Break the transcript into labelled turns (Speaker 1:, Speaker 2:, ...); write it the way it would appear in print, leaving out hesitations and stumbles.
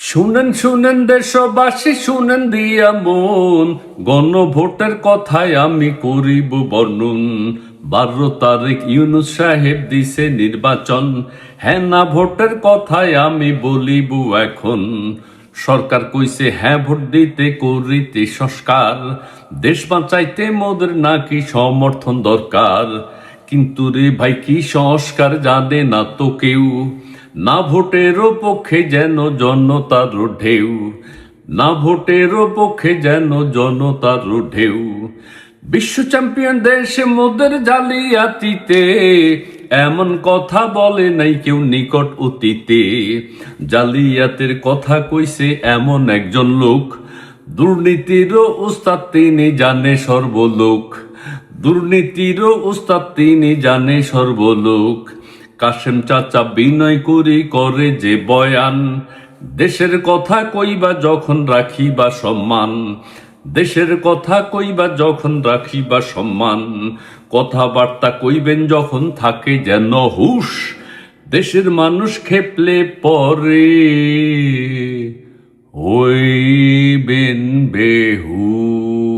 Speaker 1: শুনেন শুনেন দেশবাসী শুনেন দিয়া মন, গণভোটের কথায় আমি করিব বর্ণন। 12 তারিখ ইউনূস সাহেব দিছে নির্বাচন, হ্যাঁ না ভোটের কথায় আমি বলিব এখন। সরকার কইছে হ্যাঁ ভোট দিতে করিতে সংস্কার, দেশ বাঁচাইতে মোদের নাকি সমর্থন দরকার। কিন্তু রে ভাই কি সংস্কার জানে না তো কেউ, না ভোটেরও পক্ষে যেন জনতার ঢেউ, না ভোটেরও পক্ষে যেন জনতার ঢেউ। বিশ্ব চ্যাম্পিয়ন দেশে মোদের জালিয়াতিতে, এমন কথা বলে নাই কেউ নিকট অতীতে। জালিয়াতের কথা কইছে এমন একজন লোক, দুর্নীতিরও উস্তাদ তিনি জানে সর্বলোক। দুর্নীতিরও উস্তাদ তিনি জানে সর্বলোক। কাশেম চাচা বিনয় করি করে যে বয়ান, দেশের কথা কইবা যখন রাখিবা সম্মান। দেশের কথা কইবা যখন রাখিবা সম্মান, কথাবার্তা কইবেন যখন থাকে যেন হুশ। দেশের মানুষ খেপলে পরে হইবেন বেহুশ।